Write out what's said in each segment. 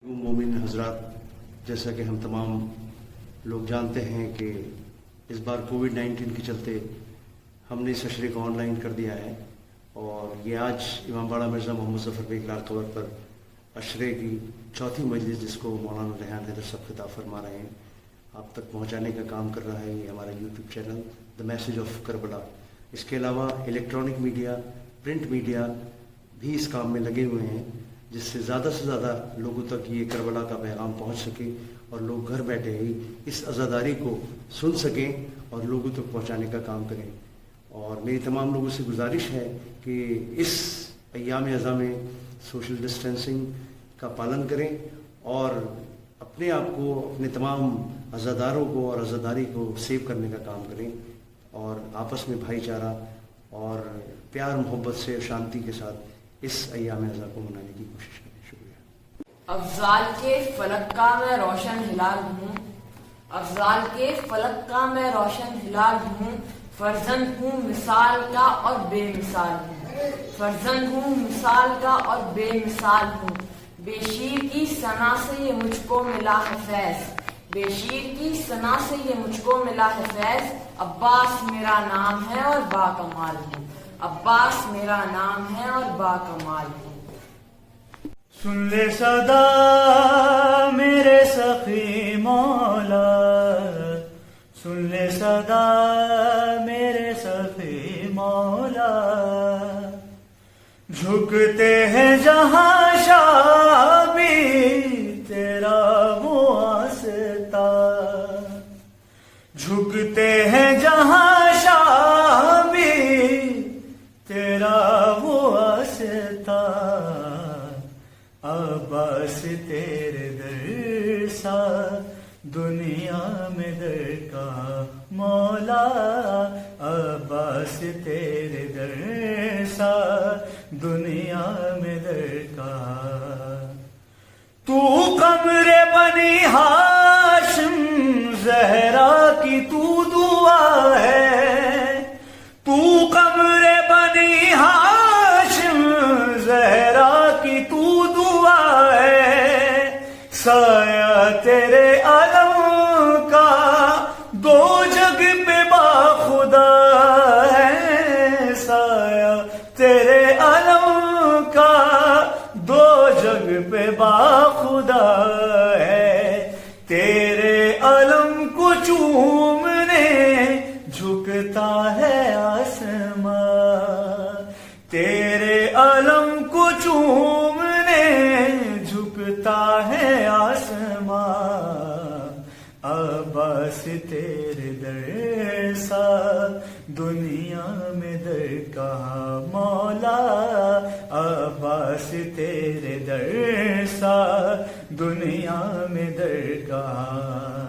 مومن حضرات، جیسا کہ ہم تمام لوگ جانتے ہیں کہ اس بار کووڈ-19 کے چلتے ہم نے اس اشرے کو آن لائن کر دیا ہے، اور یہ آج امام باڑہ مرزا محمد ظفر بیگ لال قبر پر اشرے کی چوتھی مجلس، جس کو مولانا ریحان حیدر صاحب خطاب فرما رہے ہیں، آپ تک پہنچانے کا کام کر رہا ہے یہ ہمارا YouTube channel the message of Karbala. اس کے علاوہ الیکٹرانک میڈیا، پرنٹ میڈیا بھی اس کام میں لگے ہوئے ہیں، جس سے زیادہ لوگوں تک یہ کربلا کا پیغام پہنچ سکے اور لوگ گھر بیٹھے ہی اس عزاداری کو سن سکیں اور لوگوں تک پہنچانے کا کام کریں۔ اور میری تمام لوگوں سے گزارش ہے کہ اس ایام اعزاں میں سوشل ڈسٹینسنگ کا پالن کریں اور اپنے آپ کو، اپنے تمام عزاداروں کو اور عزاداری کو سیو کرنے کا کام کریں، اور آپس میں بھائی چارہ اور پیار محبت سے شانتی کے ساتھ اس ایام اعزاں کو منانے کی کوشش کریں۔ شکریہ۔ افضال کے فلک کا میں روشن ہلال ہوں، افضال کے فلک کا میں روشن ہلال ہوں، فرزند ہوں مثال کا اور بے مثال ہوں، فرزند ہوں مثال کا اور بے مثال ہوں، بے شیر کی ثنا سے یہ مجھ کو ملا ہے فیض، بے شیر کی ثنا سے یہ مجھ کو ملا ہے فیض، عباس میرا نام ہے اور با کمال ہوں، عباس میرا نام ہے اور با کمال ہوں۔ سن لے صدا میرے سخی مولا، سن لے صدا میرے سخی مولا، جھکتے ہیں جہاں شاہ بھی تیرا واسطہ، جھکتے ہیں جہاں شاہ بھی تیرا واسطہ، عباس تیرے در سا دنیا میں در کا مولا، عباس تیرے در سا دنیا میں در کا، تو قمر بنی ہاشم زہرا کی تو دعا ہے، تو قمر بنی ہاشم زہرا کی تو دعا ہے، سایہ تیرے علم کا دو جگ پہ باخدا ہے، سایہ تیرے علم کا دو جگ پہ باخدا ہے، تیرے علم کو چومنے جھکتا ہے آسمان، تیرے علم کو چومنے جھکتا ہے آسمان، عباس تیرے در سا دنیا میں در کہاں مولا، عباس تیرے در سا دنیا میں در کہاں،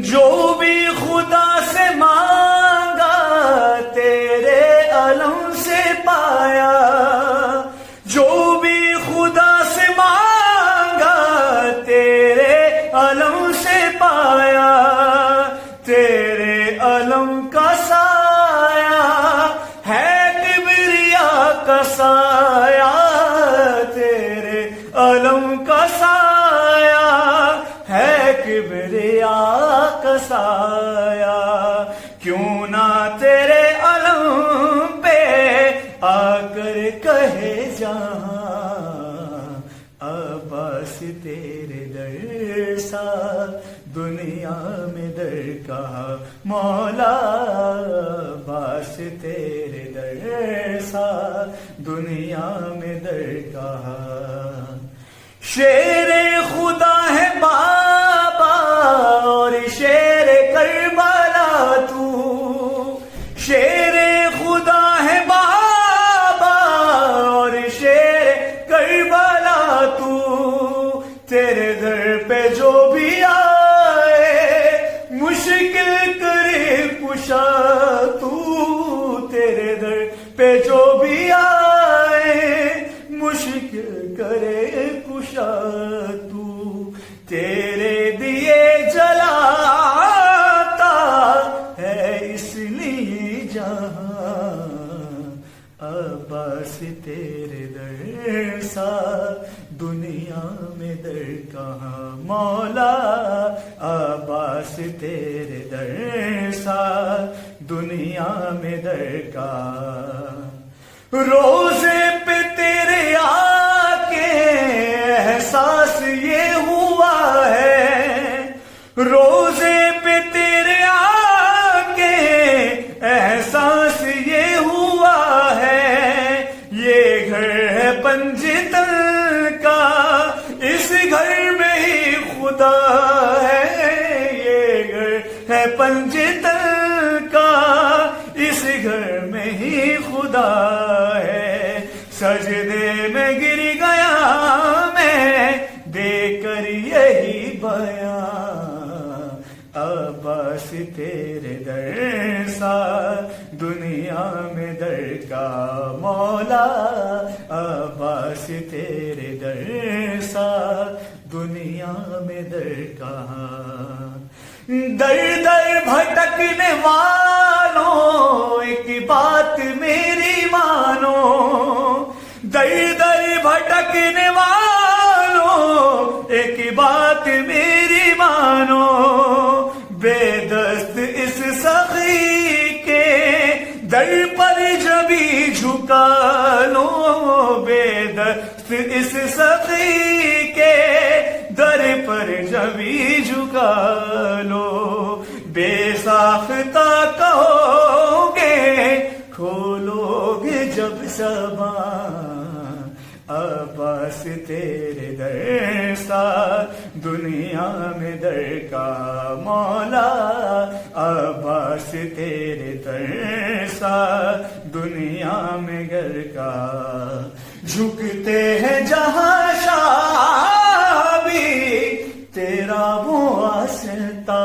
جو بھی خدا سے مانگا تیرے علم سے پایا، جو بھی خدا سے مانگا تیرے علم سے پایا، تیرے علم کا سایہ ہے کبریا کا سایہ، تیرے علم کا سایہ ہے کبریا کا سایہ، کیوں نہ تیرے علم پہ آ کر کہے جہاں، عباس تیرے در سا دنیا میں در کہاں مولا، عباس تیرے در سا دنیا میں در کہاں، شیر خدا ہے بابا اور شیر کربلا تو، شیر خدا ہے بابا اور شیر کربلا تو، تیرے در پہ جو بھی آئے مشکل کرے کشا تو، تیرے در پہ جو بھی آئے مشکل کرے کشا تو، تیرے دیے جلاتا ہے اس لیے جہاں، عباس تیرے در سا دنیا میں در کہاں مولا عباس تیرے در سا دنیا میں درکار روزے پہ تیرے آ کے احساس یہ ہوا ہے روزے پہ تیرے آ کے احساس یہ ہوا ہے یہ گھر ہے پنجتن کا اس گھر میں ہی خدا ہے یہ گھر ہے پنجتن کا اس گھر میں ہی خدا ہے سجدے میں گر گیا میں دے کر یہی بیان عباس تیرے در سا دنیا میں در کا مولا عباس تیرے در سا دنیا میں در کا در در بھٹکنے والوں ایک بات میری مانو در در بھٹکنے والوں ایک بات میری مانو بے دست اس سخی کے در پر جبھی جھکا لو بے دست اس سخی کے در پر جبھی جھکا لو بے ساختہ کہو گے کھولو گے جب زبان عباس تیرے در سا دنیا میں در کا مولا عباس تیرے در سا دنیا میں گر کا جھکتے ہیں جہاں شاہ بھی تیرا وہ واسطہ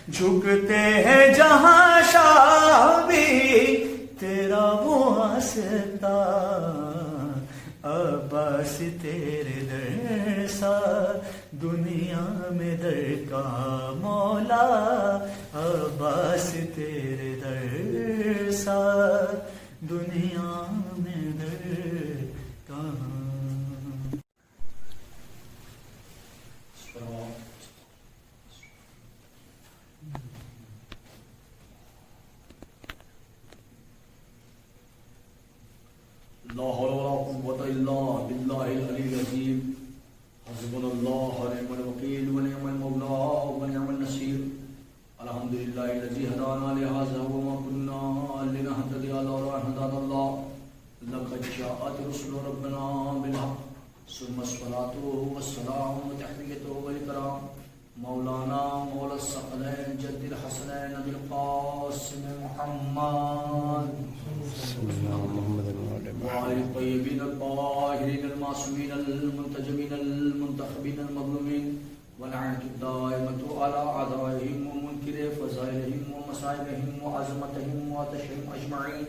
جھکتے ہیں جہاں شاہ بھی تیرا وہ واسطہ عباس تیرے در سا دنیا میں در کا مولا عباس تیرے در سا دنیا میں در کا لا حول ولا قوة إلا بالله العلي العظيم حسبنا الله ونعم الوكيل ونعم المولى ونعم النصير الحمد لله الذي هدانا لهذا وما كنا لنهتدي لولا أن هدانا الله لقد جاءت رسل ربنا بالحق ثم الصلاة والسلام وتحية والإكرام مولانا مولى الثقلين جد الحسنين أبي القاسم محمد وعلى الطيبين الطاهرين المعصومين المنتجبين المنتخبين المظلومين ولعنة الدائمة على أعدائهم ومنكر فضائلهم ومصائبهم وعظمتهم وعطشهم أجمعين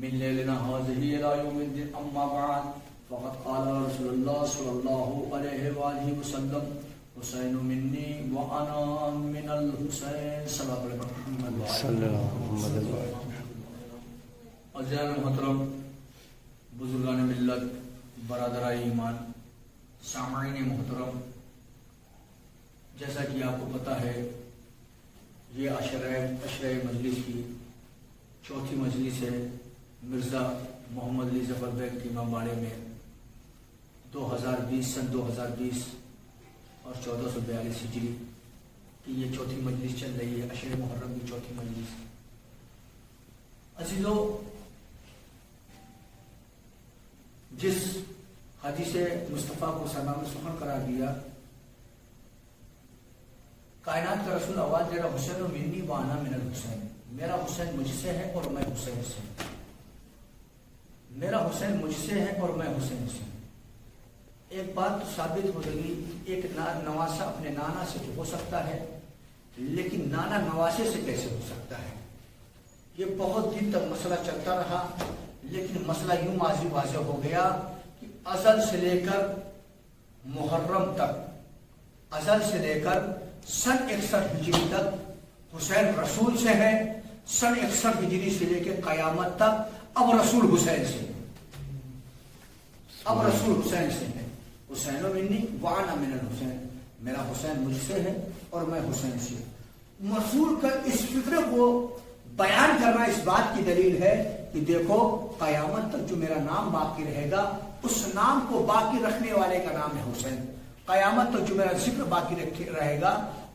من ليلنا هذه إلى يوم الدين أما بعد فقد قال رسول الله صلى الله عليه وآله وسلم حسین منی وانا من الحسین صلی اللہ علیہ وسلم. عزیزان محترم، بزرگان ملت، برادرائے ایمان، سامعین محترم، جیسا کہ آپ کو پتہ ہے یہ عشرہ مجلس کی چوتھی مجلس ہے مرزا محمد علی ظفر بیگ ٹیمہ باڑے میں 2020 سن 2020 اور 1442 ہجری کی یہ چوتھی مجلس چل رہی ہے، عشر محرم کی چوتھی مجلس. عزیزو، جس حدیث مصطفیٰ کو سلام سخن قرار دیا، کائنات کا رسول آواز دے رہا حسین منی وانا من الحسین، میرا حسین مجھ سے ہے اور میں حسین سے ہوں، میرا حسین مجھ سے ہے اور میں حسین سے ہوں. ایک بات تو ثابت ہو رہی، ایک نواسا اپنے نانا سے تو ہو سکتا ہے، لیکن نانا نواسے سے کیسے ہو سکتا ہے؟ یہ بہت دن تک مسئلہ چلتا رہا، لیکن مسئلہ یوں واضح ہو گیا کہ ازل سے لے کر محرم تک، ازل سے لے کر سن 61 ہجری تک حسین رسول سے ہے، سن 61 ہجری سے لے کے قیامت تک اب رسول حسین سے ہے، اب رسول حسین سے ہے. حسین منی وانا من الحسین، میرا حسین مجھ سے ہے اور میں حسین سے ہوں۔ رسول کا اس فکر کو بیان کرنا اس بات کی دلیل ہے کہ دیکھو قیامت تک جو میرا نام باقی رہے گا اس نام کو باقی رکھنے والے کا نام ہے حسین۔ قیامت تک جو میرا ذکر باقی رہے گا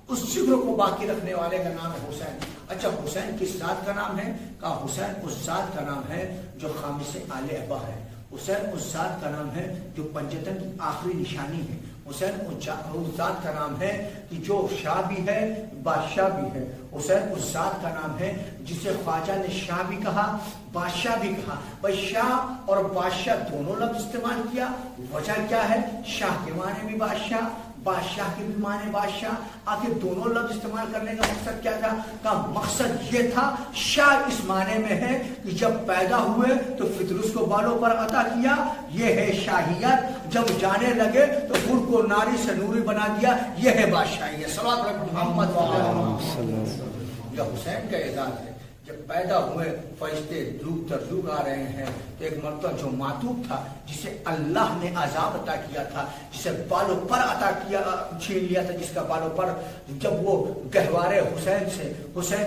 اس ذکر کو باقی رکھنے والے کا نام ہے حسین۔ اچھا حسین کس ذات کا نام ہے؟ کہا حسین اس ذات کا نام ہے جو خامس آل ابا ہے، حسین اس ذات کا نام ہے جو پنجتن کی آخری نشانی ہے، حسین اس ذات کا نام ہے کہ جو شاہ بھی ہے بادشاہ بھی ہے، حسین اس ذات کا نام ہے جسے خواجہ نے شاہ بھی کہا بادشاہ بھی کہا۔ بھائی شاہ اور بادشاہ دونوں لفظ استعمال کیا، وجہ کیا ہے؟ شاہ کے معنی بھی بادشاہ، بادشاہ کے بھی معنی بادشاہ، آخر دونوں لفظ استعمال کرنے کا مقصد کیا تھا؟ کا مقصد یہ تھا شاہ اس معنی میں ہے کہ جب پیدا ہوئے تو فطرت کو بالوں پر عطا کیا، یہ ہے شاہیت، جب جانے لگے تو حور کو ناری سے نوری بنا دیا، یہ ہے بادشاہی ہے۔ صلوات علی محمد یہ حسین کا اعزاز ہے۔ جب پیدا ہوئے فرشتے لوگ در لوگ آ رہے ہیں تو ایک مرتبہ جو معتوق تھا جسے اللہ نے عذاب عطا کیا تھا، جسے بالوں پر عطا کیا چھین لیا تھا، جس کا بالوں پر جب وہ گہوارے حسین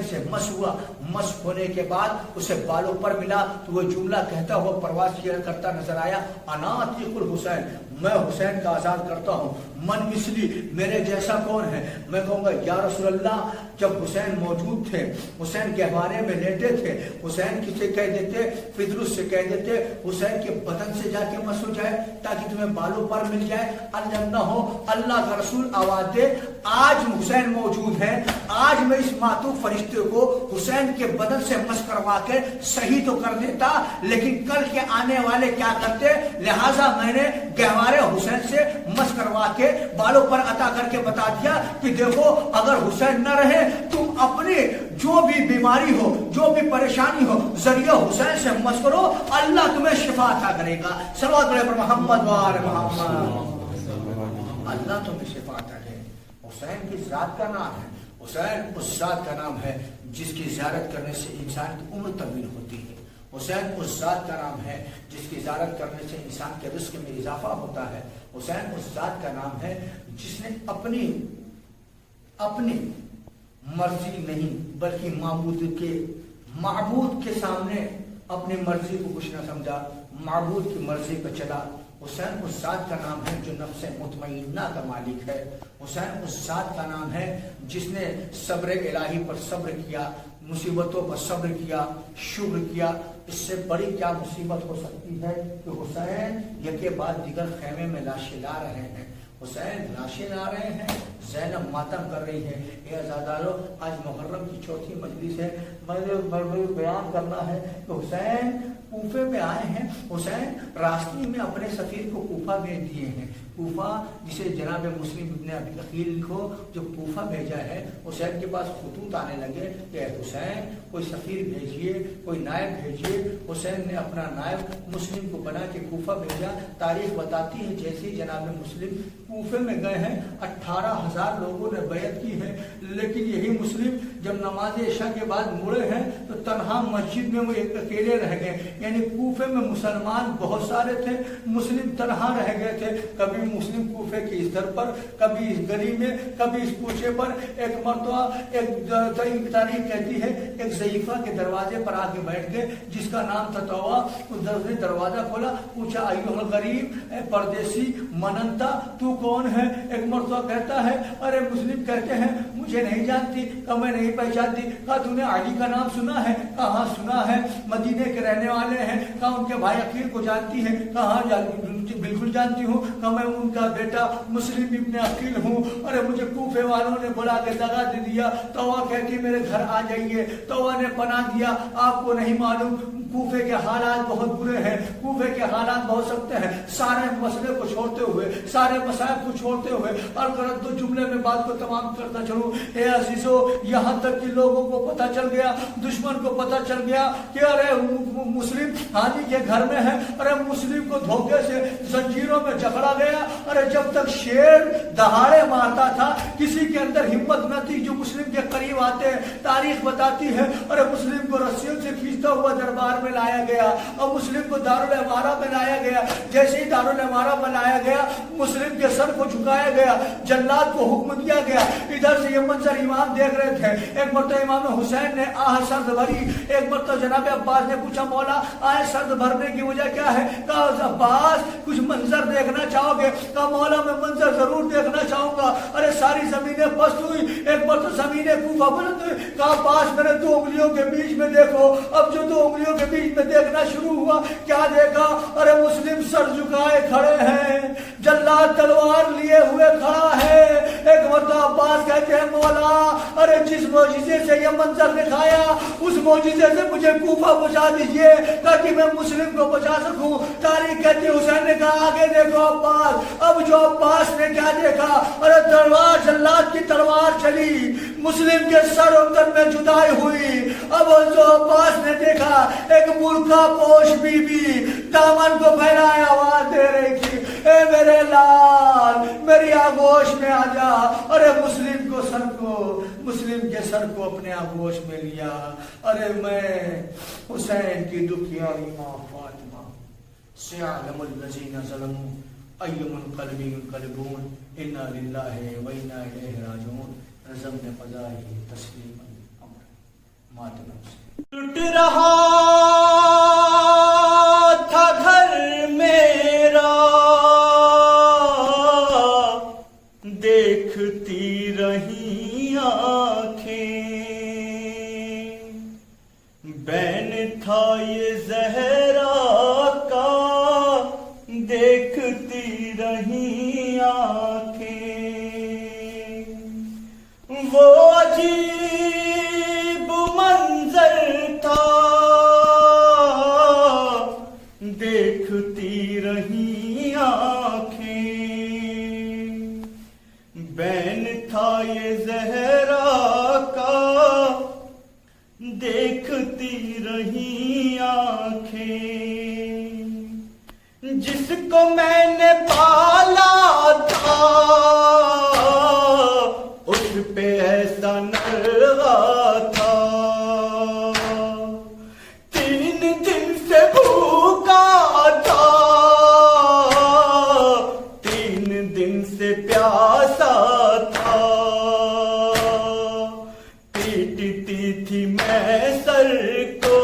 سے مس ہوا، مس ہونے کے بعد اسے بالوں پر ملا تو وہ جملہ کہتا ہوا پرواز کیا کرتا نظر آیا، انا عتیق الحسین، میں حسین کا آزاد کرتا ہوں، من مثلی، میرے جیسا کون ہے؟ میں کہوں گا یا رسول اللہ جب حسین موجود تھے، حسین گہوارے میں لیٹے تھے، حسین کسے کہہ دیتے؟ فطرت سے کہہ دیتے، حسین کے بدن سے جا کے مس ہو جائے تاکہ تمہیں بالوں پر مل جائے، اللہ نہ ہو۔ اللہ کا رسول آواز دے آج حسین موجود ہے، آج میں اس معتوق فرشتے کو حسین کے بدن سے مس کروا کے صحیح تو کر دیتا، لیکن کل کے آنے والے کیا کرتے؟ لہٰذا میں نے گہوارے حسین سے مس کروا کے بالوں پر عطا کر کے بتا دیا کہ دیکھو اگر حسین نہ رہے تم اپنی جو بھی بیماری ہو، جو بھی پریشانی ہو، ذریعہ حسین سے مس کرو، اللہ تمہیں شفا عطا کرے گا۔ صلوات علی محمد و آل محمد، اللہ تمہیں شفا عطا کرے۔ حسین کی ذات کا نام ہے، حسین اس ذات کا نام ہے جس کی زیارت کرنے سے انسان کی عمر طویل ہوتی ہے، حسین اس ذات کا نام ہے جس کی زیارت کرنے سے انسان کے رزق میں اضافہ ہوتا ہے، حسین اس ذات کا نام ہے جس نے اپنی مرضی نہیں بلکہ معبود کے سامنے اپنی مرضی کو کچھ نہ سمجھا، معبود کی مرضی پہ چلا۔ حسین اس ذات کا نام ہے جو نفس مطمئنہ کا مالک ہے، حسین اس ذات کا نام ہے جس نے صبر الہی پر صبر کیا، مصیبتوں پر صبر کیا، شکر کیا۔ اس سے بڑی کیا مصیبت ہو سکتی ہے کہ حسین یکے بعد دیگر خیمے میں لاشیں لا رہے ہیں، حسین لاشیں لا رہے ہیں، زینب ماتم کر رہی ہے۔ اے عزادارو آج محرم کی چوتھی مجلس ہے، مجھے بیان کرنا ہے کہ حسین کوفے میں آئے ہیں، حسین راستے میں اپنے سفیر کو کوفہ بھیج دیے ہیں، کوفہ جسے جناب مسلم ابن ابی عقیل کو جو کوفہ بھیجا ہے، حسین کے پاس خطوط آنے لگے کہ حسین کوئی سفیر بھیجیے، کوئی نائب بھیجیے۔ حسین نے اپنا نائب مسلم کو بنا کے کوفہ بھیجا۔ تاریخ بتاتی ہے جیسے جناب مسلم کوفے میں گئے ہیں 18,000 لوگوں نے بیعت کی ہے، لیکن یہی مسلم جب نماز عشاء کے بعد مڑے ہیں تو تنہا مسجد میں وہ ایک اکیلے رہ گئے، یعنی کوفے میں مسلمان بہت سارے تھے، مسلم تنہا رہ گئے تھے۔ کبھی مسلم کوفے کی اس در پر، کبھی اس گلی میں، کبھی اس کوچے پر۔ ایک مرتبہ ایک تاریخ کہتی ہے ایک ضعیفہ کے دروازے پر آ کے بیٹھ گئے جس کا نام تھا توبہ۔ اس نے دروازہ کھولا، پوچھا ایھا الغریب، اے پردیسی مننتا، تو کون ہے؟ ایک مرتبہ کہتا ہے ارے مسلم کہتے ہیں مجھے نہیں جانتی، کہ میں نہیں پہچانتی۔ کہا تو نے علی کا نام سنا ہے؟ کہاں سنا ہے، مدینے کے رہنے والے ہیں۔ کہا ان کے بھائی عقیل کو جانتی ہے؟ کہاں بالکل جانتی ہوں، کہ میں ان کا بیٹا مسلم ابن عقیل ہوں۔ ارے مجھے کوفے والوں نے بلا کے دغا دے دیا، توبہ کہتی میرے گھر آ جائیے۔ توبہ نے پناہ دیا، آپ کو نہیں معلوم کوفے کے حالات بہت برے ہیں، کوفے کے حالات بہت سخت ہیں۔ سارے مسئلے کو چھوڑتے ہوئے، سارے مسائل کو چھوڑتے ہوئے، اور دو جملے میں بات کو تمام کرتا چلوں، اے عزیزو یہاں تک کہ لوگوں کو پتہ چل گیا، دشمن کو پتہ چل گیا کہ ارے مسلم حاجی کے گھر میں ہے، ارے مسلم کو دھوکے سے زنجیروں میں جکڑا گیا۔ ارے جب تک شیر دہاڑے مارتا تھا کسی کے اندر ہمت نہ تھی جو مسلم کے قریب کی باتیں تاریخ بتاتی ہے. اور مسلم کو رسیوں سے کھینچتا ہوا دربار میں لایا گیا اور مسلم کو دارالعمارہ میں لایا گیا. جیسے ہی دارالعمارہ میں لایا گیا مسلم کے سر کو جھکایا گیا, جلاد کو حکم دیا گیا. ادھر سے یہ منظر امام دیکھ رہے تھے. ایک مرتبہ امام حسین نے آہ سرد بھری. ایک مرتبہ جناب عباس نے پوچھا مولا آہ سرد بھرنے کی وجہ کیا ہے؟ کہا عباس کچھ منظر دیکھنا چاہو گے؟ کہا مولا میں منظر ضرور دیکھنا چاہوں گا. ارے ساری زمینیں پست ہوئی. ایک مرتبہ زمینیں کوفہ بلند ہوئی. کہا عباس میرے 2 انگلیوں کے بیچ میں دیکھو. اب جو 2 انگلیوں کے بیچ میں دیکھنا شروع ہوا کیا دیکھا؟ ارے مسلم سر جھکائے کھڑے ہیں, جلاد تلوار لیے ہوئے کھڑا ہے. ایک مرتبہ عباس کہتے ہیں مولا ارے جس معجزے سے یہ منظر دکھایا اس معجزے سے مجھے کوفہ پہنچا دیجئے تاکہ میں مسلم کو بچا سکوں. تاریخ کہتی حسین نے کہا آگے دیکھو عباس. اب جو عباس نے کیا دیکھا؟ ارے تلوار جلاد کی تلوار چلی, مسلم کے سر و تن میں جدائی ہوئی. اب جو عباس نے دیکھا ایک برقع پوش بی بی دامن کو پھیلائے آواز دے رہی تھی اے میرے لال میری آغوش میں آ جا. ارے مسلم کے سر کو اپنے آغوش میں لیا. ارے میں حسین کی دکھیاری ماں فاطمہ سیعلم الذین ظلموا ای منقلب ینقلبون انا للہ و انا الیہ راجعون. نظم نے پذائی تسلیم امر ماتم سے ٹوٹ رہا تھا گھر میرا دیکھتی رہی آنکھیں, بین تھا یہ زہرا کا دیکھتی رہی آنکھیں. وہ عجیب منظر تھا دیکھتی رہی آنکھیں, بین تھا یہ زہرا کا دیکھتی رہی آنکھیں. جس کو میں نے پالا تھا اس پہ ایسا نرغا تھا, 3 دن سے بھوکا تھا, 3 دن سے پیاسا تھا, پیٹتی تھی میں سر کو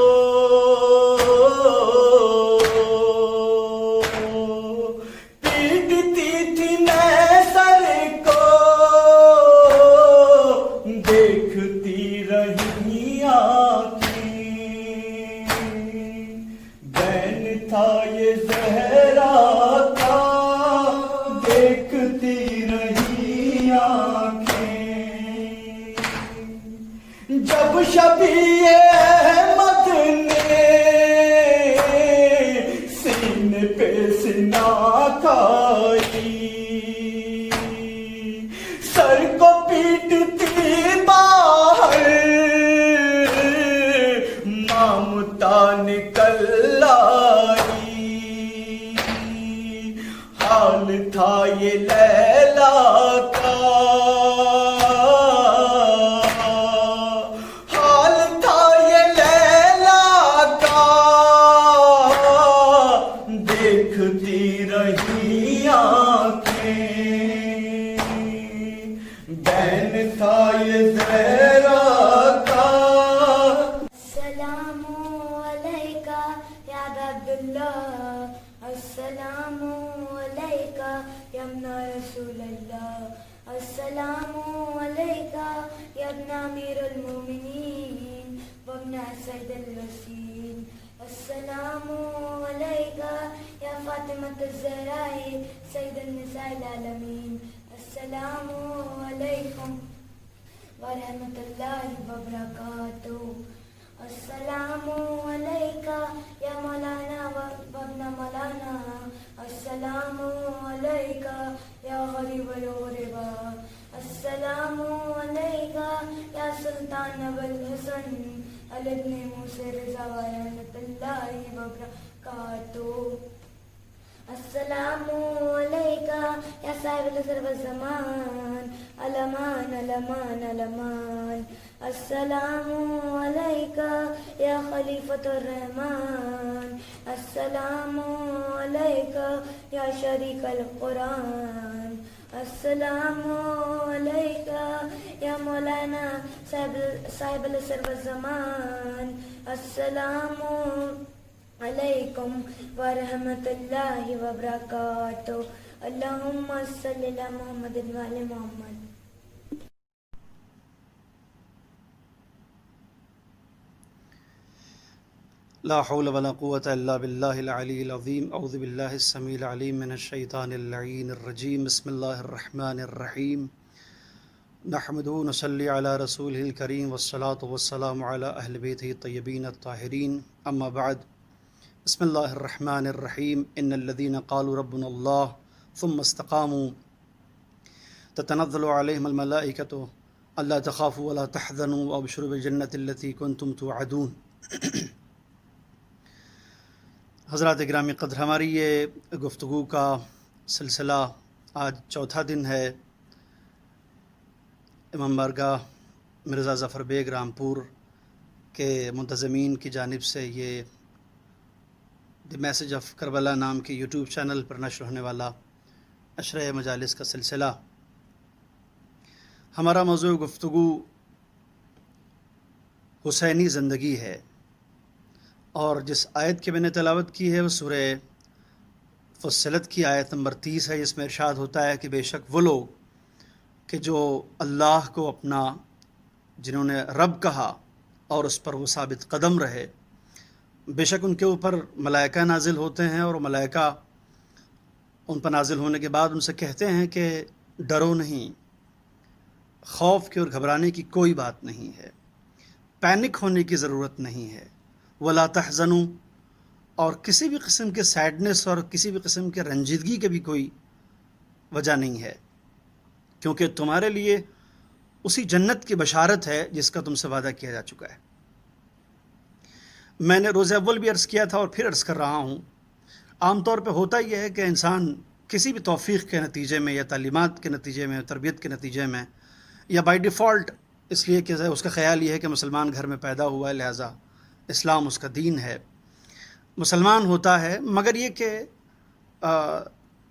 جب شبیہ احمد نے سینے پہ سینہ کھائی, سر کو پیٹتی باہر مامتا نکل آئی. حال تھا یہ لیلا کا, السلام علیکہ یا ابن رسول اللہ, السلام علیکہ یا ابن امیر المومنین وابن سید الوسیل, السلام علیکہ یا فاطمۃ الزہراء سید النساء العالمین, السلام علیکم ورحمۃ اللہ وبرکاتہ. السلام علیکہ یا مولانا وابن مولانا, السلام علیکہ یا غریب الغربا, السلام علیکہ یا سلطان ابو الحسن علی بن موسی رضا ورحمۃ اللہ وبرکاتہ. السلام علیکہ یا صاحب العصر والزمان, علمان علمان علمان, السلام علیکہ یا خلیفۃ الرحمن، السلام علیکہ یا شریک القرآن، السلام علیکہ یا مولانا صاحب العصر والزمان، السلام علیکم ورحمۃ اللہ وبرکاتہ، اللہم صلی علی محمد وعلی محمد۔ لا حول ولا قوة الا بالله العلی العظیم، اعوذ باللہ السمیع العلیم من الشیطان اللعین الرجیم، بسم اللہ الرحمن الرحیم، نحمده ونصلی علی رسولہ الکریم والصلاة والسلام علی اہل بیتہ الطیبین الطاہرین، اما بعد، بسم اللہ الرحمن الرحیم، ان الذین قالوا ربنا اللہ ثم استقاموا تتنزل علیہم الملائکۃ الا تخافوا ولا تحزنوا وابشروا بالجنة التي كنتم توعدون۔ حضرات گرامی قدر، ہماری یہ گفتگو کا سلسلہ آج چوتھا دن ہے۔ امام بارگاہ مرزا ظفر بیگ رامپور کے منتظمین کی جانب سے یہ دی میسج آف کربلا نام کے یوٹیوب چینل پر نشر ہونے والا عشرہ مجالس کا سلسلہ۔ ہمارا موضوع گفتگو حسینی زندگی ہے، اور جس آیت کی میں نے تلاوت کی ہے وہ سورہ فصلت کی آیت نمبر 30 ہے، جس میں ارشاد ہوتا ہے کہ بے شک وہ لوگ کہ جو اللہ کو اپنا، جنہوں نے رب کہا اور اس پر وہ ثابت قدم رہے، بے شک ان کے اوپر ملائکہ نازل ہوتے ہیں، اور ملائکہ ان پر نازل ہونے کے بعد ان سے کہتے ہیں کہ ڈرو نہیں، خوف کی اور گھبرانے کی کوئی بات نہیں ہے، پینک ہونے کی ضرورت نہیں ہے، ولا تحزنوا، اور کسی بھی قسم کے سیڈنس اور کسی بھی قسم کے رنجیدگی کی بھی کوئی وجہ نہیں ہے، کیونکہ تمہارے لیے اسی جنت کی بشارت ہے جس کا تم سے وعدہ کیا جا چکا ہے۔ میں نے روز اول بھی عرض کیا تھا اور پھر عرض کر رہا ہوں، عام طور پہ ہوتا یہ ہے کہ انسان کسی بھی توفیق کے نتیجے میں یا تعلیمات کے نتیجے میں، تربیت کے نتیجے میں، یا بائی ڈیفالٹ اس لیے کہ اس کا خیال یہ ہے کہ مسلمان گھر میں پیدا ہوا ہے، لہٰذا اسلام اس کا دین ہے، مسلمان ہوتا ہے، مگر یہ کہ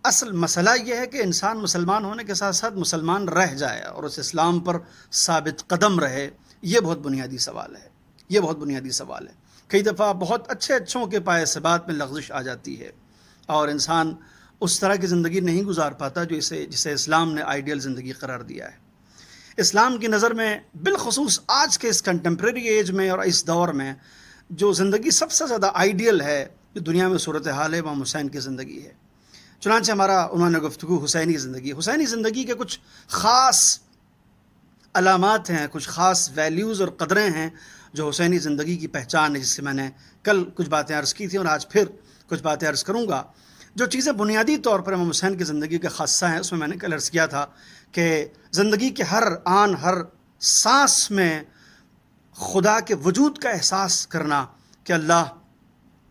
اصل مسئلہ یہ ہے کہ انسان مسلمان ہونے کے ساتھ ساتھ مسلمان رہ جائے اور اس اسلام پر ثابت قدم رہے۔ یہ بہت بنیادی سوال ہے، یہ بہت بنیادی سوال ہے۔ کئی دفعہ بہت اچھوں کے پائے ثبات میں لغزش آ جاتی ہے، اور انسان اس طرح کی زندگی نہیں گزار پاتا جو جسے اسلام نے آئیڈیل زندگی قرار دیا ہے۔ اسلام کی نظر میں بالخصوص آج کے اس کنٹمپریری ایج میں اور اس دور میں جو زندگی سب سے زیادہ آئیڈیل ہے جو دنیا میں صورتحال ہے، امام حسین کی زندگی ہے۔ چنانچہ ہمارا عنوان گفتگو حسینی زندگی۔ حسینی زندگی کے کچھ خاص علامات ہیں، کچھ خاص ویلیوز اور قدریں ہیں جو حسینی زندگی کی پہچان ہے، جس سے میں نے کل کچھ باتیں عرض کی تھیں اور آج پھر کچھ باتیں عرض کروں گا۔ جو چیزیں بنیادی طور پر امام حسین کی زندگی کا خاصہ ہیں، اس میں نے کل عرض کیا تھا کہ زندگی کے ہر آن، ہر سانس میں خدا کے وجود کا احساس کرنا کہ اللہ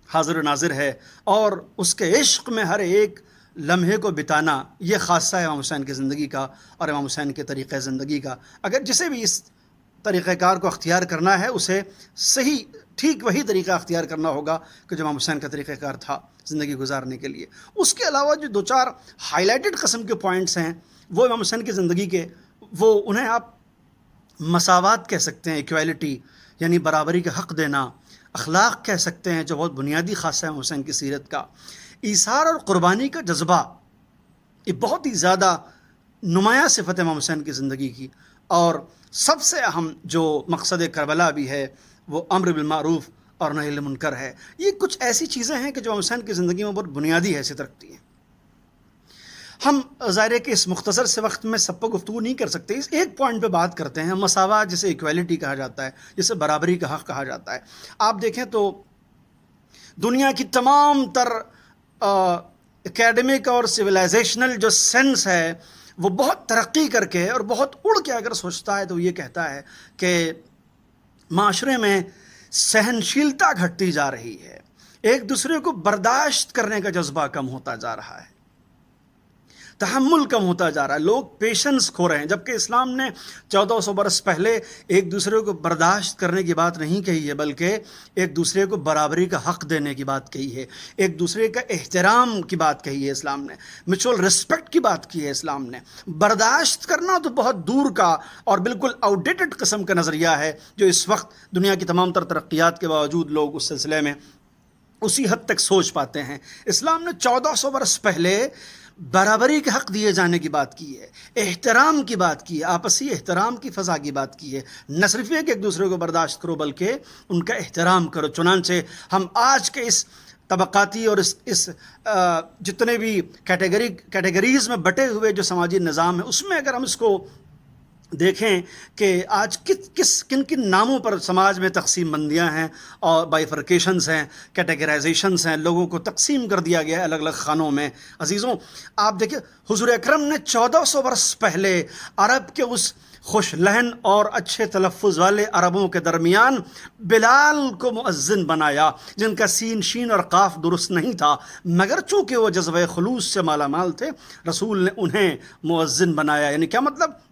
حاضر و ناظر ہے، اور اس کے عشق میں ہر ایک لمحے کو بتانا، یہ خاصہ ہے امام حسین کی زندگی کا اور امام حسین کے طریقۂ زندگی کا۔ اگر جسے بھی اس طریقہ کار کو اختیار کرنا ہے، اسے صحیح ٹھیک وہی طریقہ اختیار کرنا ہوگا کہ جو امام حسین کا طریقہ کار تھا زندگی گزارنے کے لیے۔ اس کے علاوہ جو دو چار ہائی لائٹڈ قسم کے پوائنٹس ہیں وہ امام حسین کی زندگی کے، وہ انہیں آپ مساوات کہہ سکتے ہیں، ایکویلٹی یعنی برابری کا حق دینا، اخلاق کہہ سکتے ہیں جو بہت بنیادی خاصہ ہے امام حسین کی سیرت کا، ایثار اور قربانی کا جذبہ، یہ بہت ہی زیادہ نمایاں صفت ہے امام حسین کی زندگی کی۔ اور سب سے اہم جو مقصد کربلا بھی ہے وہ امر بالمعروف اور نہی عن المنکر ہے۔ یہ کچھ ایسی چیزیں ہیں کہ جو امام حسین کی زندگی میں بہت بنیادی حیثیت رکھتی ہیں۔ ہم ظاہر ہے کہ اس مختصر سے وقت میں سب پر گفتگو نہیں کر سکتے، اس ایک پوائنٹ پہ بات کرتے ہیں، مساوات جسے ایکویلٹی کہا جاتا ہے، جسے برابری کا حق کہا جاتا ہے۔ آپ دیکھیں تو دنیا کی تمام تر اکیڈمک اور سویلائزیشنل جو سینس ہے وہ بہت ترقی کر کے اور بہت اڑ کے اگر سوچتا ہے تو یہ کہتا ہے کہ معاشرے میں سہنشیلتا گھٹتی جا رہی ہے، ایک دوسرے کو برداشت کرنے کا جذبہ کم ہوتا جا رہا ہے، تحمل کم ہوتا جا رہا ہے، لوگ پیشنس کھو رہے ہیں، جبکہ اسلام نے 1400 برس پہلے ایک دوسرے کو برداشت کرنے کی بات نہیں کہی ہے، بلکہ ایک دوسرے کو برابری کا حق دینے کی بات کہی ہے، ایک دوسرے کا احترام کی بات کہی ہے اسلام نے، میوچول رسپیکٹ کی بات کی ہے اسلام نے۔ برداشت کرنا تو بہت دور کا اور بالکل آؤٹ ڈیٹڈ قسم کا نظریہ ہے جو اس وقت دنیا کی تمام تر ترقیات کے باوجود لوگ اس سلسلے میں اسی حد تک سوچ پاتے ہیں۔ اسلام نے 1400 برس پہلے برابری کے حق دیے جانے کی بات کی ہے، احترام کی بات کی ہے، آپسی احترام کی فضا کی بات کی ہے، نہ صرف یہ کہ ایک دوسرے کو برداشت کرو بلکہ ان کا احترام کرو۔ چنانچہ ہم آج کے اس طبقاتی اور اس جتنے بھی کیٹیگریز میں بٹے ہوئے جو سماجی نظام ہے، اس میں اگر ہم اس کو دیکھیں کہ آج کن کن ناموں پر سماج میں تقسیم بندیاں ہیں اور بائیفرکیشنز ہیں، کیٹیگرائزیشنز ہیں، لوگوں کو تقسیم کر دیا گیا ہے الگ الگ خانوں میں۔ عزیزوں، آپ دیکھیں حضور اکرم نے 1400 برس پہلے عرب کے اس خوش لہن اور اچھے تلفظ والے عربوں کے درمیان بلال کو مؤذن بنایا، جن کا سین شین اور قاف درست نہیں تھا، مگر چونکہ وہ جذبہ خلوص سے مالا مال تھے، رسول نے انہیں مؤذن بنایا۔ یعنی کیا مطلب؟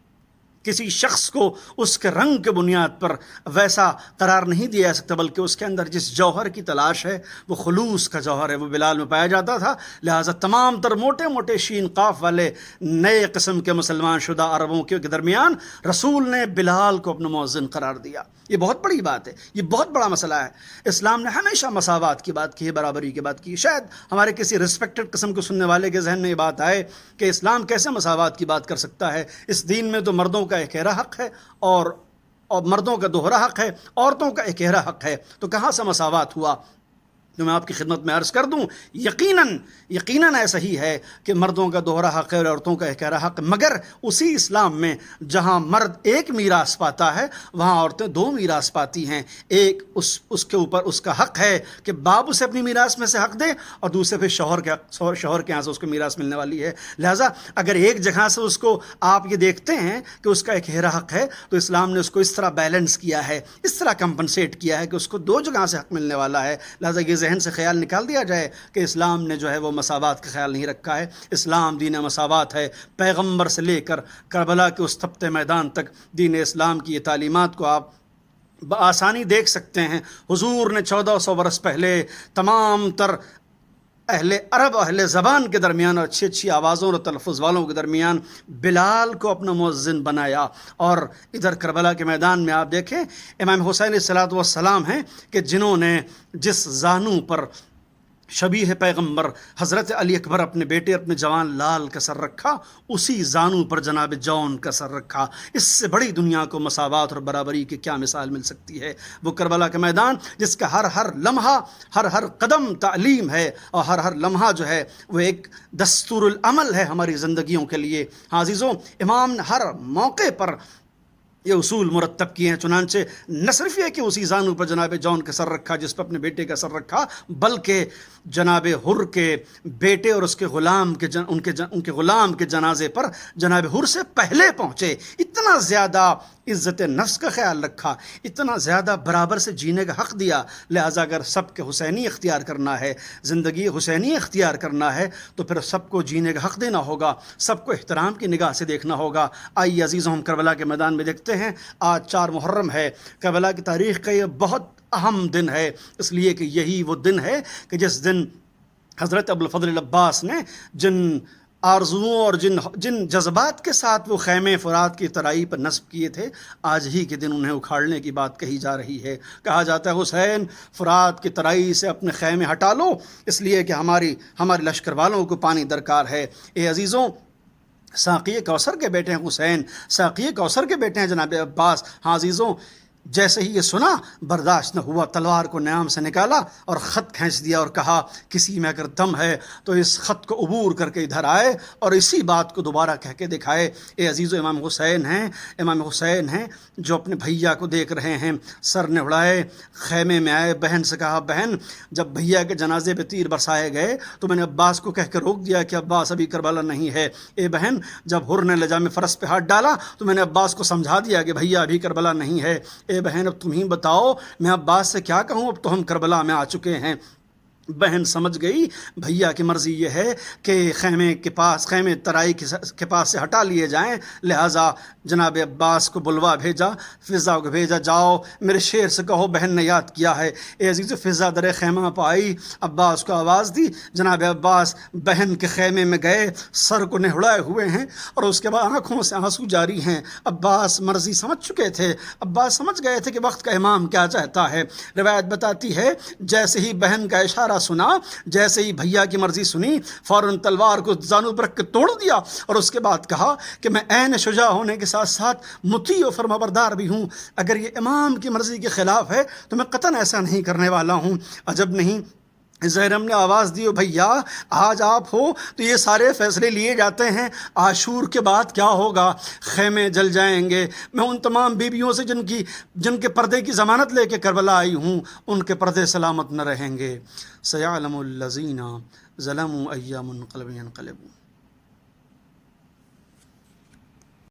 کسی شخص کو اس کے رنگ کے بنیاد پر ویسا قرار نہیں دیا جا سکتا، بلکہ اس کے اندر جس جوہر کی تلاش ہے وہ خلوص کا جوہر ہے، وہ بلال میں پایا جاتا تھا۔ لہٰذا تمام تر موٹے موٹے شین قاف والے نئے قسم کے مسلمان شدہ عربوں کے درمیان رسول نے بلال کو اپنا مؤذن قرار دیا۔ یہ بہت بڑی بات ہے، یہ بہت بڑا مسئلہ ہے۔ اسلام نے ہمیشہ مساوات کی بات کی ہے، برابری کی بات کی ہے۔ شاید ہمارے کسی رسپیکٹڈ قسم کو سننے والے کے ذہن میں یہ بات آئے کہ اسلام کیسے مساوات کی بات کر سکتا ہے، اس دین میں تو مردوں کا اکیرا حق ہے اور مردوں کا دوہرا حق ہے، عورتوں کا اکیرا حق ہے، تو کہاں سے مساوات ہوا؟ جو میں آپ کی خدمت میں عرض کر دوں، یقیناً ایسا ہی ہے کہ مردوں کا دوہرا حق ہے اور عورتوں کا اکیرا حق، مگر اسی اسلام میں جہاں مرد ایک میراث پاتا ہے وہاں عورتیں 2 میراث پاتی ہیں۔ ایک اس کے اوپر اس کا حق ہے کہ باپ اسے اپنی میراث میں سے حق دے، اور دوسرے پھر شوہر کے یہاں سے اس کو میراث ملنے والی ہے۔ لہٰذا اگر ایک جگہ سے اس کو آپ یہ دیکھتے ہیں کہ اس کا اکیرا حق ہے، تو اسلام نے اس کو اس طرح بیلنس کیا ہے، اس طرح کمپنسیٹ کیا ہے کہ اس کو 2 جگہ سے حق ملنے والا ہے۔ لہٰذا یہ ذہن سے خیال نکال دیا جائے کہ اسلام نے جو ہے وہ مساوات کا خیال نہیں رکھا ہے۔ اسلام دین مساوات ہے۔ پیغمبر سے لے کر کربلا کے اس تپتے میدان تک دین اسلام کی یہ تعلیمات کو آپ بآسانی دیکھ سکتے ہیں۔ حضور نے 1400 برس پہلے تمام تر اہل عرب اہل زبان کے درمیان اور اچھی اچھی آوازوں اور تلفظ والوں کے درمیان بلال کو اپنا مؤذن بنایا۔ اور ادھر کربلا کے میدان میں آپ دیکھیں امام حسین علیہ السلام ہیں کہ جنہوں نے جس زانو پر شبیہ پیغمبر حضرت علی اکبر اپنے بیٹے اپنے جوان لال کا سر رکھا، اسی زانو پر جناب جون کا سر رکھا۔ اس سے بڑی دنیا کو مساوات اور برابری کی کیا مثال مل سکتی ہے؟ وہ کربلا کا میدان جس کا ہر لمحہ ہر قدم تعلیم ہے، اور ہر لمحہ جو ہے وہ ایک دستور العمل ہے ہماری زندگیوں کے لیے۔ ہاں عزیزوں، امام نے ہر موقع پر یہ اصول مرتب کیے ہیں۔ چنانچہ نہ صرف یہ کہ اسی زانو پر جناب جون کا سر رکھا جس پر اپنے بیٹے کا سر رکھا، بلکہ جناب حر کے بیٹے اور اس کے غلام ان کے غلام کے جنازے پر جناب حر سے پہلے پہنچے۔ اتنا زیادہ عزت نفس کا خیال رکھا، اتنا زیادہ برابر سے جینے کا حق دیا۔ لہٰذا اگر سب کے حسینی اختیار کرنا ہے، زندگی حسینی اختیار کرنا ہے، تو پھر سب کو جینے کا حق دینا ہوگا، سب کو احترام کی نگاہ سے دیکھنا ہوگا۔ آئیے عزیزوں، ہم کربلا کے میدان میں دیکھتے ہیں۔ آج 4 محرم ہے، کربلا کی تاریخ کا یہ بہت اہم دن ہے، اس لیے کہ یہی وہ دن ہے کہ جس دن حضرت ابوالفضل العباس نے جن آرزوؤں اور جن جذبات کے ساتھ وہ خیمے فرات کی ترائی پر نصب کیے تھے، آج ہی کے دن انہیں اکھاڑنے کی بات کہی جا رہی ہے۔ کہا جاتا ہے حسین فرات کی ترائی سے اپنے خیمے ہٹا لو، اس لیے کہ ہمارے لشکر والوں کو پانی درکار ہے۔ اے عزیزوں، ساقی کوثر کے بیٹے ہیں حسین، ساقی کوثر کے بیٹے ہیں جناب عباس۔ ہاں عزیزوں، جیسے ہی یہ سنا برداشت نہ ہوا، تلوار کو نیام سے نکالا اور خط کھینچ دیا اور کہا کسی میں اگر دم ہے تو اس خط کو عبور کر کے ادھر آئے اور اسی بات کو دوبارہ کہہ کے دکھائے۔ اے عزیزو، امام حسین ہیں جو اپنے بھیا کو دیکھ رہے ہیں، سر نے اڑائے، خیمے میں آئے، بہن سے کہا بہن جب بھیا کے جنازے پہ تیر برسائے گئے تو میں نے عباس کو کہہ کے روک دیا کہ عباس ابھی کربلا نہیں ہے۔ اے بہن جب حر نے لجام فرس پہ ہاتھ ڈالا تو میں نے عباس کو سمجھا دیا کہ بھیا ابھی کربلا نہیں ہے۔ اے بہن اب تم ہی بتاؤ میں عباس سے کیا کہوں، اب تو ہم کربلا میں آ چکے ہیں۔ بہن سمجھ گئی بھیا کی مرضی یہ ہے کہ خیمے ترائی کے پاس سے ہٹا لیے جائیں، لہٰذا جناب عباس کو بلوا بھیجا، فضا کو بھیجا، جاؤ میرے شیر سے کہو بہن نے یاد کیا ہے۔ اے عزیز، فضا در خیمہ پہ آئی، عباس کو آواز دی، جناب عباس بہن کے خیمے میں گئے، سر کو نہڑائے ہوئے ہیں اور اس کے بعد آنکھوں سے آنسو جاری ہیں۔ عباس مرضی سمجھ چکے تھے، عباس سمجھ گئے تھے کہ وقت کا امام کیا چاہتا ہے۔ روایت بتاتی ہے جیسے ہی بہن کا اشارہ سنا، جیسے ہی بھیا کی مرضی سنی، فوراً تلوار کو زانو پر رکھ کے توڑ دیا اور اس کے بعد کہا کہ میں عین شجاع ہونے کے ساتھ ساتھ مطیع و فرمانبردار بھی ہوں، اگر یہ امام کی مرضی کے خلاف ہے تو میں قطعاً ایسا نہیں کرنے والا ہوں۔ عجب نہیں، زہرم نے آواز دی، بھیا آج آپ ہو تو یہ سارے فیصلے لیے جاتے ہیں، عاشور کے بعد کیا ہوگا؟ خیمے جل جائیں گے، میں ان تمام بیویوں سے جن کے پردے کی ضمانت لے کے کربلا آئی ہوں، ان کے پردے سلامت نہ رہیں گے۔ سیعلم الذین ظلموا ای منقلب ینقلبون۔